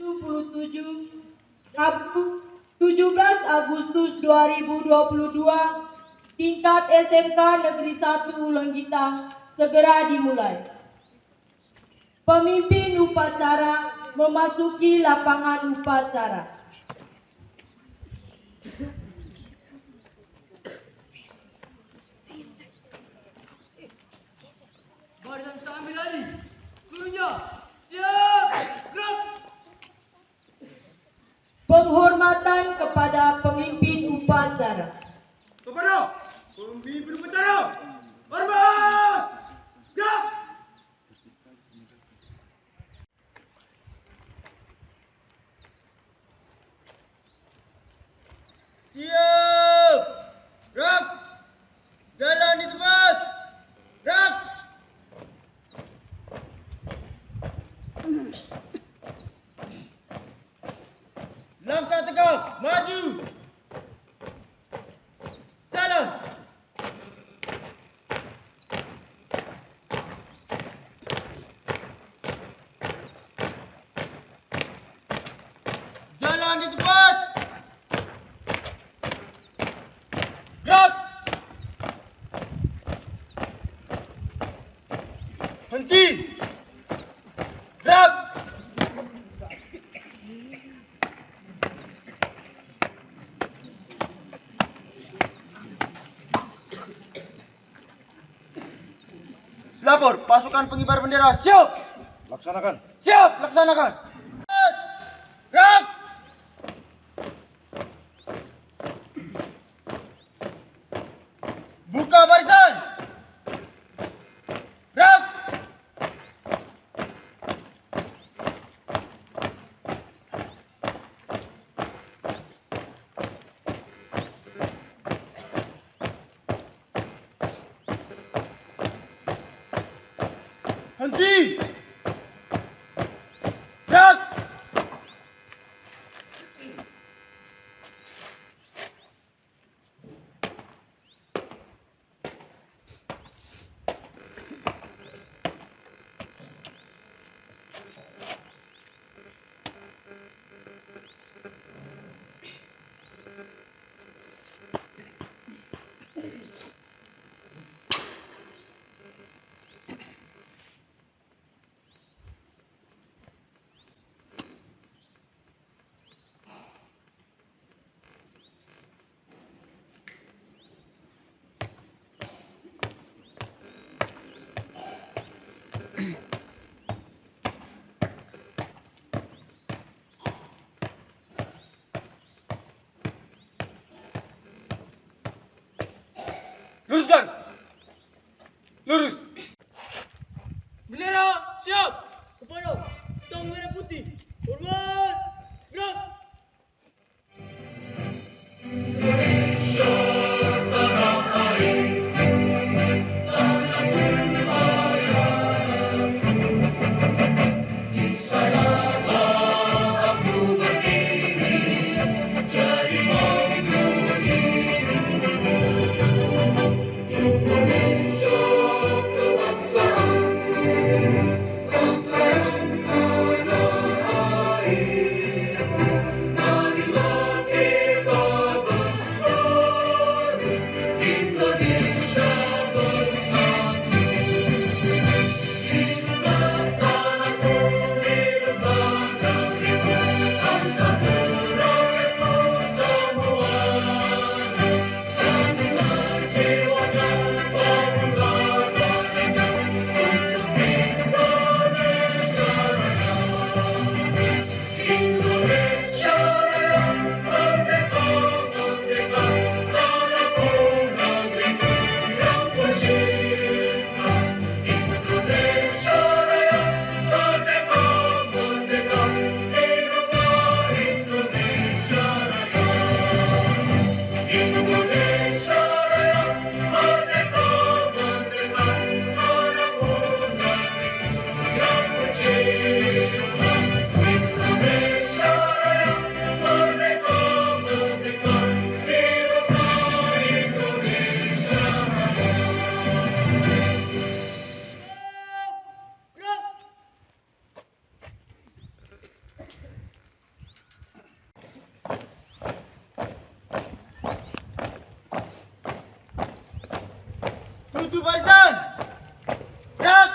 17 Agustus 2022, tingkat SMK Negeri 1 Lenggitang segera dimulai. Pemimpin upacara memasuki lapangan upacara. Barisan kita ambil alih. Seluruhnya, siap, gerak. Penghormatan kepada pemimpin upacara. Kepada pemimpin upacara, hormat, gerak. Siap, gerak. Jalan di tempat, gerak. Langkah tegak, maju. Jalan. Jalan di tempat. Gerak. Henti. Gerak. Lapor, pasukan pengibar bendera siap. Laksanakan. Siap, laksanakan. Gerak. Buka barisan. Gerak. Henti. Gerak. Luruskan. Lurus. Bendera siap. Kepada sang merah putih. Hormat. Gerak. Tutup barisan. Gerak.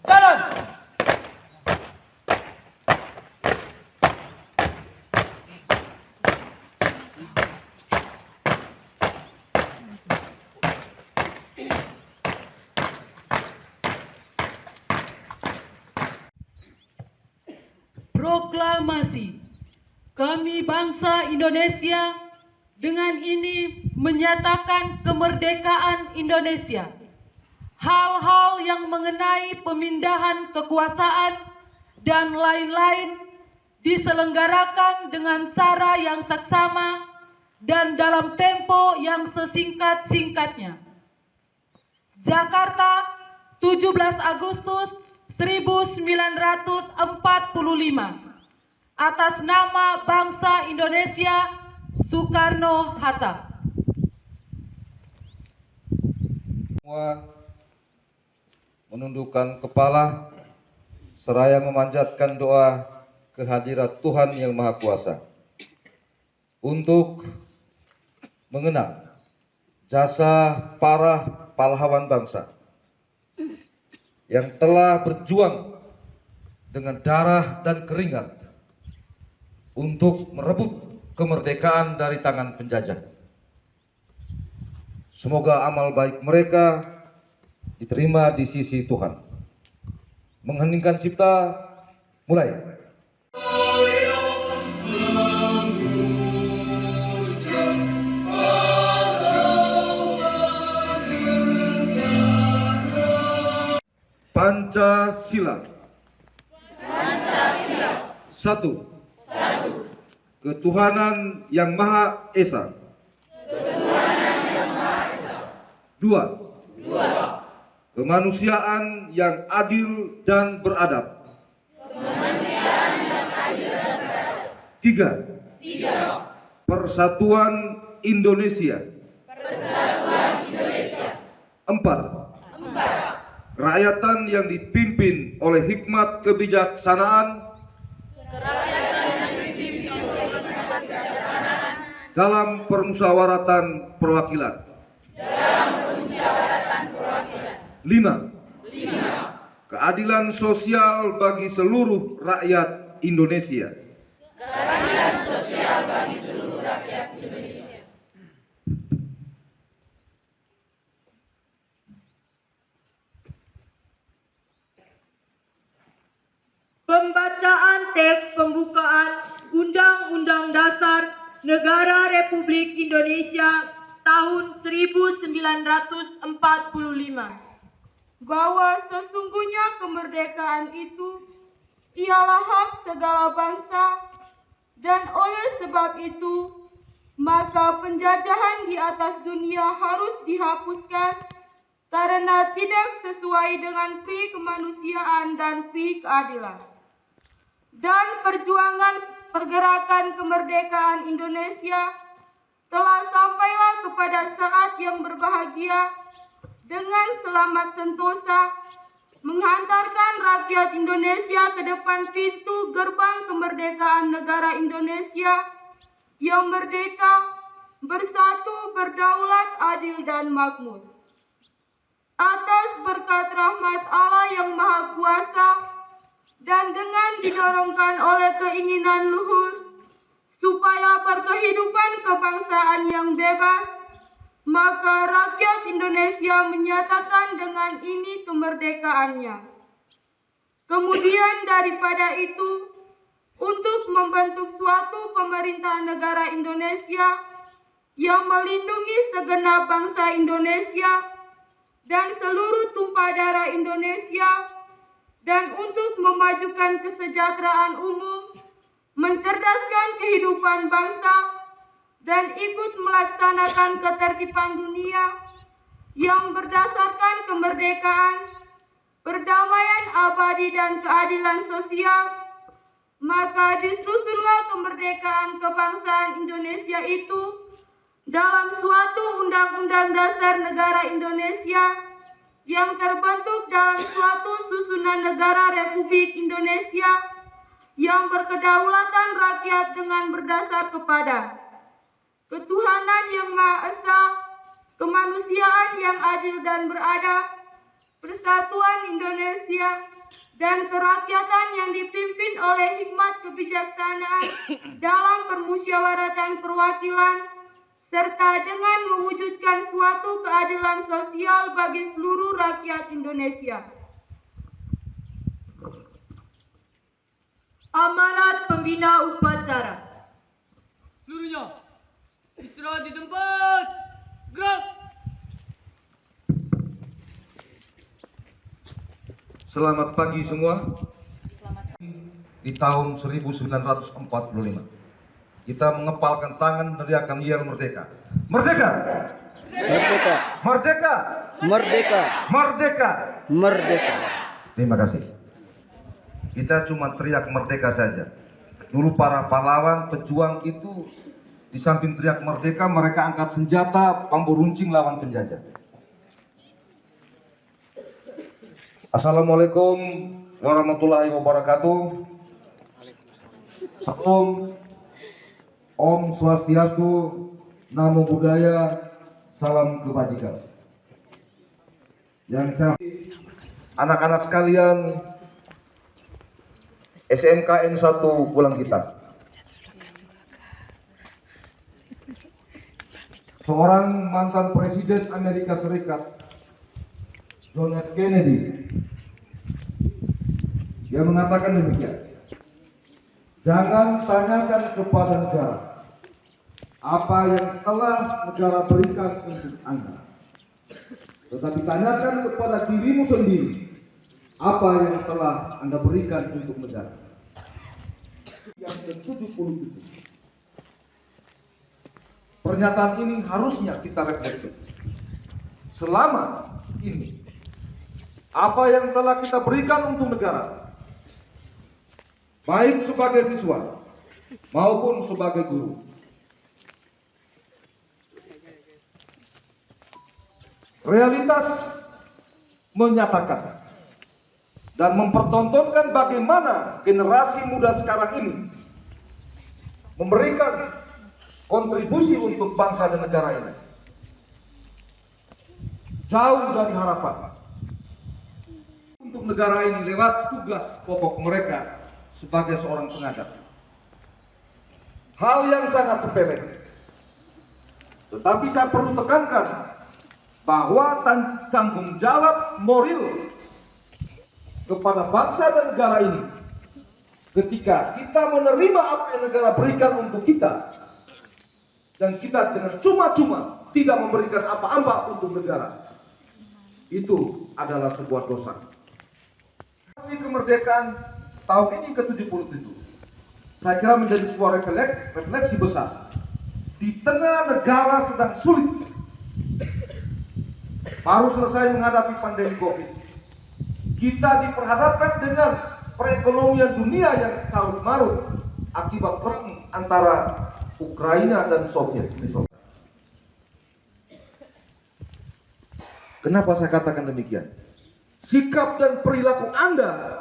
Jalan. Proklamasi. Kami bangsa Indonesia dengan ini menyatakan kemerdekaan Indonesia. Hal-hal yang mengenai pemindahan kekuasaan dan lain-lain diselenggarakan dengan cara yang saksama dan dalam tempo yang sesingkat-singkatnya. Jakarta, 17 Agustus 1945. Atas nama bangsa Indonesia, Soekarno-Hatta. Semua menundukkan kepala seraya memanjatkan doa kehadirat Tuhan Yang Maha Kuasa untuk mengenang jasa para pahlawan bangsa yang telah berjuang dengan darah dan keringat untuk merebut kemerdekaan dari tangan penjajah. Semoga amal baik mereka diterima di sisi Tuhan. Mengheningkan cipta, mulai. Pancasila. Satu. Ketuhanan yang Maha Esa. Dua. Kemanusiaan yang adil dan beradab. Tiga. Persatuan Indonesia. Empat. Kerakyatan yang dipimpin oleh hikmat kebijaksanaan dalam permusyawaratan perwakilan. 5. Keadilan sosial bagi seluruh rakyat Indonesia. Pembacaan teks pembukaan Undang-Undang Dasar Negara Republik Indonesia tahun 1945. Bahwa sesungguhnya kemerdekaan itu ialah hak segala bangsa, dan oleh sebab itu maka penjajahan di atas dunia harus dihapuskan karena tidak sesuai dengan pri kemanusiaan dan pri keadilan. Dan perjuangan pergerakan kemerdekaan Indonesia telah sampailah kepada saat yang berbahagia dengan selamat sentosa menghantarkan rakyat Indonesia ke depan pintu gerbang kemerdekaan negara Indonesia yang merdeka, bersatu, berdaulat, adil, dan makmur. Atas berkat rahmat Allah yang Maha Kuasa dan dengan didorongkan oleh keinginan luhur supaya berkehidupan kebangsaan yang bebas, maka rakyat Indonesia menyatakan dengan ini kemerdekaannya. Kemudian daripada itu, untuk membentuk suatu pemerintah negara Indonesia yang melindungi segenap bangsa Indonesia dan seluruh tumpah darah Indonesia, dan untuk memajukan kesejahteraan umum, mencerdaskan kehidupan bangsa, dan ikut melaksanakan ketertiban dunia yang berdasarkan kemerdekaan, perdamaian abadi, dan keadilan sosial, maka disusunlah kemerdekaan kebangsaan Indonesia itu dalam suatu Undang-Undang Dasar Negara Indonesia yang terbentuk dalam suatu susunan negara Republik Indonesia yang berkedaulatan rakyat dengan berdasar kepada ketuhanan yang Maha Esa, kemanusiaan yang adil dan beradab, persatuan Indonesia, dan kerakyatan yang dipimpin oleh hikmat kebijaksanaan dalam permusyawaratan perwakilan, serta dengan mewujudkan suatu keadilan sosial bagi seluruh rakyat Indonesia. Amanat pembina upacara. Seluruhnya istirahat di tempat. Gerak. Selamat pagi semua. Di tahun 1945, kita mengepalkan tangan meneriakkan yel merdeka. Merdeka! Merdeka! Merdeka! Merdeka! Merdeka! Merdeka! Terima kasih. Kita cuma teriak merdeka saja. Dulu para pahlawan, pejuang itu di samping teriak merdeka, mereka angkat senjata, pambu runcing lawan penjajah. Assalamualaikum warahmatullahi wabarakatuh. Salam, Om Swastiastu, Namo Buddhaya, salam kebajikan. Yang saya anak-anak sekalian, SMKN 1 Pulang Kita. Seorang mantan Presiden Amerika Serikat, John F. Kennedy, dia mengatakan demikian: jangan tanyakan kepada negara apa yang telah negara berikan untuk Anda, tetapi tanyakan kepada dirimu sendiri apa yang telah Anda berikan untuk negara. Yang ke-77. Pernyataan ini harusnya kita refleksi. Selama ini, apa yang telah kita berikan untuk negara, baik sebagai siswa maupun sebagai guru, realitas menyatakan dan mempertontonkan bagaimana generasi muda sekarang ini memberikan kontribusi untuk bangsa dan negara ini jauh dari harapan untuk negara ini lewat tugas pokok mereka sebagai seorang pengajar. Hal yang sangat sepele, tetapi saya perlu tekankan bahwa tanggung jawab moral kepada bangsa dan negara ini ketika kita menerima apa yang negara berikan untuk kita dan kita dengan cuma-cuma tidak memberikan apa-apa untuk negara, itu adalah sebuah dosa. Kemerdekaan tahun ini ke-77 saya kira menjadi sebuah refleksi besar di tengah negara sedang sulit, baru selesai menghadapi pandemi COVID. Kita diperhadapkan dengan perekonomian dunia yang carut marut akibat perang antara Ukraina dan Soviet. Kenapa saya katakan demikian? Sikap dan perilaku Anda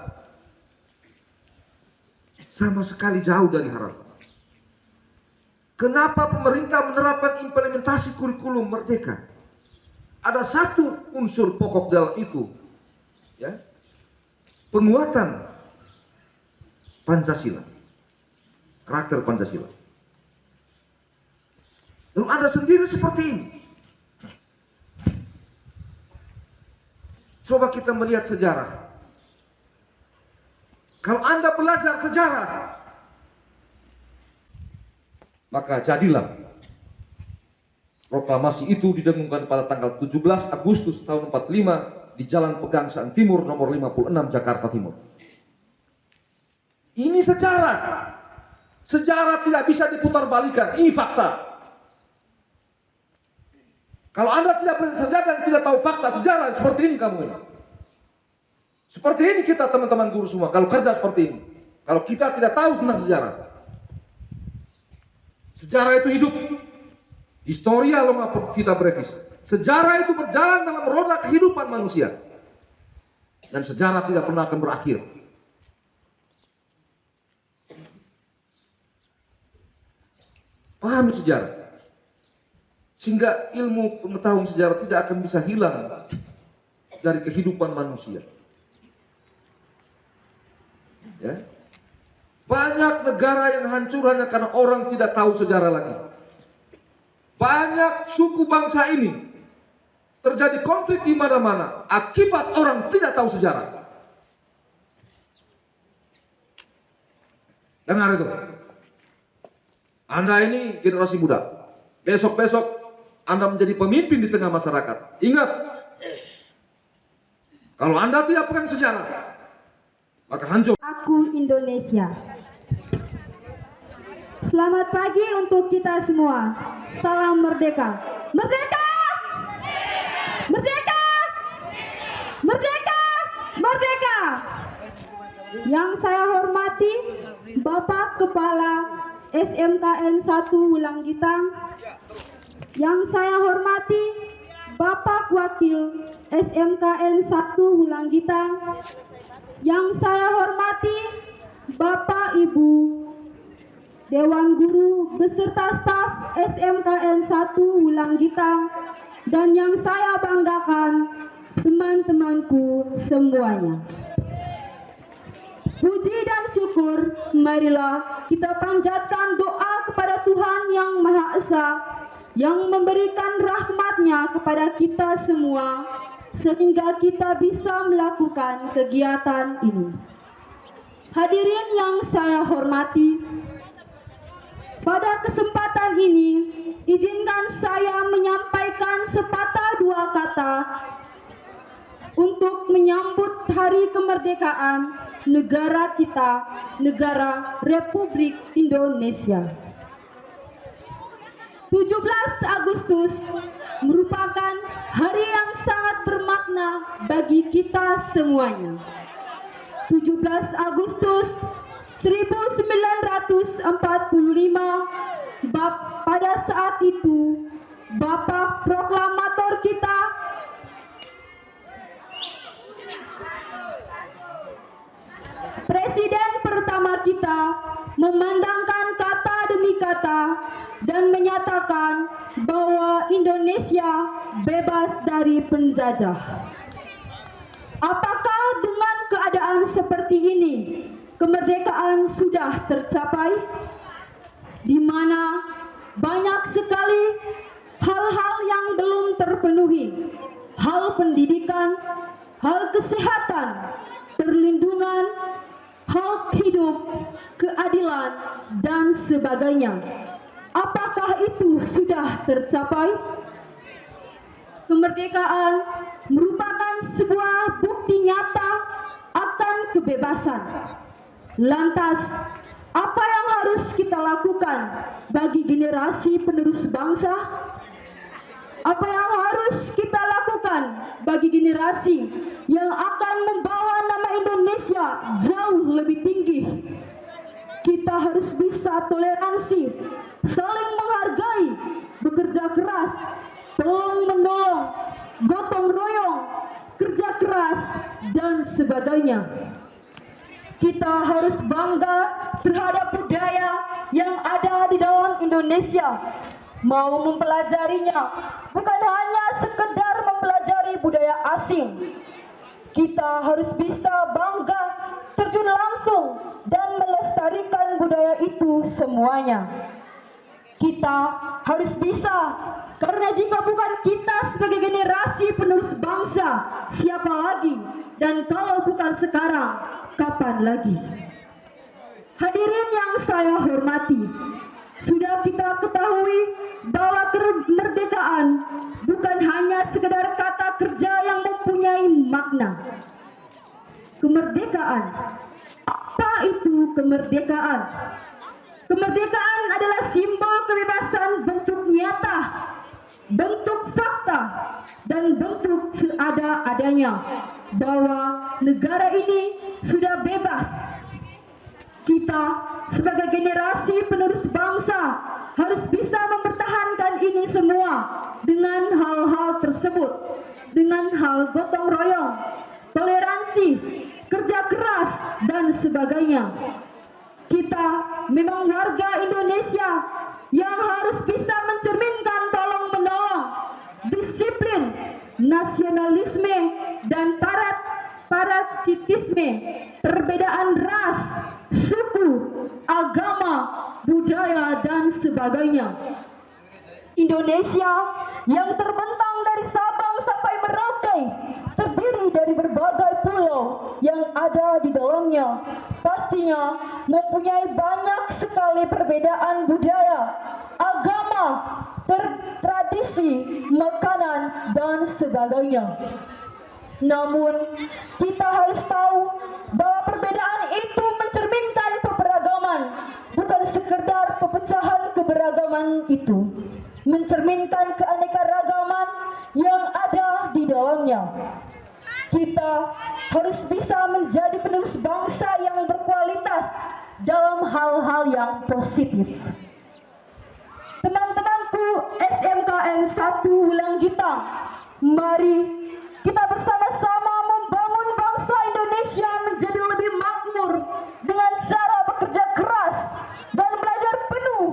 sama sekali jauh dari harapan. Kenapa pemerintah menerapkan implementasi kurikulum merdeka? Ada satu unsur pokok dalam itu, ya, penguatan Pancasila, karakter Pancasila. Lalu Anda sendiri seperti ini. Coba kita melihat sejarah. Kalau Anda belajar sejarah, maka jadilah proklamasi itu didengungkan pada tanggal 17 Agustus tahun 45 di Jalan Pegangsaan Timur nomor 56 Jakarta Timur. Ini sejarah. Sejarah tidak bisa diputar-balikan. Ini fakta. Kalau Anda tidak belajar sejarah dan tidak tahu fakta sejarah, seperti ini kamu ini. Seperti ini kita teman-teman guru semua, kalau kerja seperti ini. Kalau kita tidak tahu tentang sejarah. Sejarah itu hidup. Historia loma vita brevis. Sejarah itu berjalan dalam roda kehidupan manusia. Dan sejarah tidak pernah akan berakhir. Pahami sejarah. Sehingga ilmu pengetahuan sejarah tidak akan bisa hilang dari kehidupan manusia. Ya. Banyak negara yang hancur hanya karena orang tidak tahu sejarah lagi. Banyak suku bangsa ini terjadi konflik di mana-mana akibat orang tidak tahu sejarah. Dengar itu. Anda ini generasi muda. Besok-besok Anda menjadi pemimpin di tengah masyarakat. Ingat, kalau Anda tidak pegang sejarah, maka hancur. Aku Indonesia. Selamat pagi untuk kita semua. Salam merdeka. Merdeka! Merdeka! Merdeka! Merdeka! Yang saya hormati Bapak Kepala SMKN 1 Wulanggitang. Yang saya hormati Bapak Wakil SMKN 1 Wulanggitang. Yang saya hormati Bapak Ibu Dewan Guru beserta staf SMKN 1 Wulanggitang, dan yang saya banggakan teman-temanku semuanya. Puji dan syukur, marilah kita panjatkan doa kepada Tuhan Yang Maha Esa yang memberikan rahmat-Nya kepada kita semua sehingga kita bisa melakukan kegiatan ini. Hadirin yang saya hormati, pada kesempatan ini, izinkan saya menyampaikan sepatah dua kata untuk menyambut Hari Kemerdekaan negara kita, negara Republik Indonesia. 17 Agustus merupakan hari yang sangat bermakna bagi kita semuanya. 17 Agustus 1945, pada saat itu Bapak Proklamator kita Presiden pertama kita memandangkan kata demi kata dan menyatakan bahwa Indonesia bebas dari penjajah. Apakah dengan keadaan seperti ini kemerdekaan sudah tercapai? Di mana banyak sekali hal-hal yang belum terpenuhi, hal pendidikan, hal kesehatan, perlindungan, hak hidup, keadilan, dan sebagainya. Apakah itu sudah tercapai? Kemerdekaan merupakan sebuah bukti nyata akan kebebasan. Lantas, apa yang harus kita lakukan bagi generasi penerus bangsa? Apa yang harus kita lakukan bagi generasi yang akan membawa nama Indonesia jauh lebih tinggi? Kita harus bisa toleransi, saling menghargai, bekerja keras, tolong menolong, gotong royong, kerja keras, dan sebagainya. Kita harus bangga terhadap budaya yang ada di dalam Indonesia. Mau mempelajarinya, bukan hanya sekedar mempelajari budaya asing. Kita harus bisa bangga terjun langsung dan melestarikan budaya itu semuanya. Kita harus bisa, karena jika bukan kita sebagai generasi penerus bangsa, siapa lagi? Dan kalau bukan sekarang, kapan lagi? Hadirin yang saya hormati, sudah kita ketahui bahwa kemerdekaan bukan hanya sekedar kata kerja yang mempunyai makna. Kemerdekaan, apa itu kemerdekaan? Kemerdekaan adalah simbol kebebasan bentuk nyata, bentuk fakta, dan bentuk seada-adanya bahwa negara ini sudah bebas. Kita sebagai generasi penerus bangsa harus bisa mempertahankan ini semua dengan hal-hal tersebut, dengan hal gotong royong, toleransi, kerja keras, dan sebagainya. Kita memang warga Indonesia yang harus bisa mencerminkan tolong-menolong, disiplin, nasionalisme, dan parasitisme, perbedaan ras, suku, agama, budaya, dan sebagainya. Indonesia yang terbentang dari Sabang sampai Merauke, terdiri dari berbagai pulau yang ada di dalamnya, pastinya mempunyai banyak sekali perbedaan budaya, agama, tradisi, makanan, dan sebagainya. Namun, kita harus tahu bahwa perbedaan itu mencerminkan keberagaman, bukan sekedar pemecahan keberagaman itu, mencerminkan keanekaragaman yang ada di dalamnya. Kita harus bisa menjadi penerus bangsa yang berkualitas dalam hal-hal yang positif. Teman-temanku SMKN 1 Wulang Gitang, mari kita bersama-sama membangun bangsa Indonesia menjadi lebih makmur dengan cara bekerja keras dan belajar penuh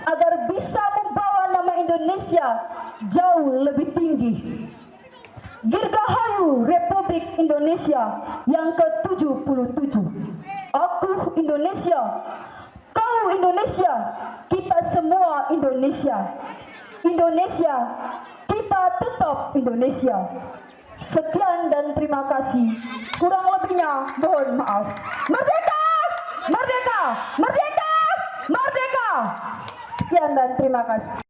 agar bisa membawa nama Indonesia jauh lebih tinggi. Dirgahayu Republik Indonesia yang ke-77. Aku Indonesia, kau Indonesia, kita semua Indonesia. Indonesia, kita tetap Indonesia. Sekian dan terima kasih. Kurang lebihnya mohon maaf. Merdeka! Merdeka! Merdeka! Merdeka! Sekian dan terima kasih.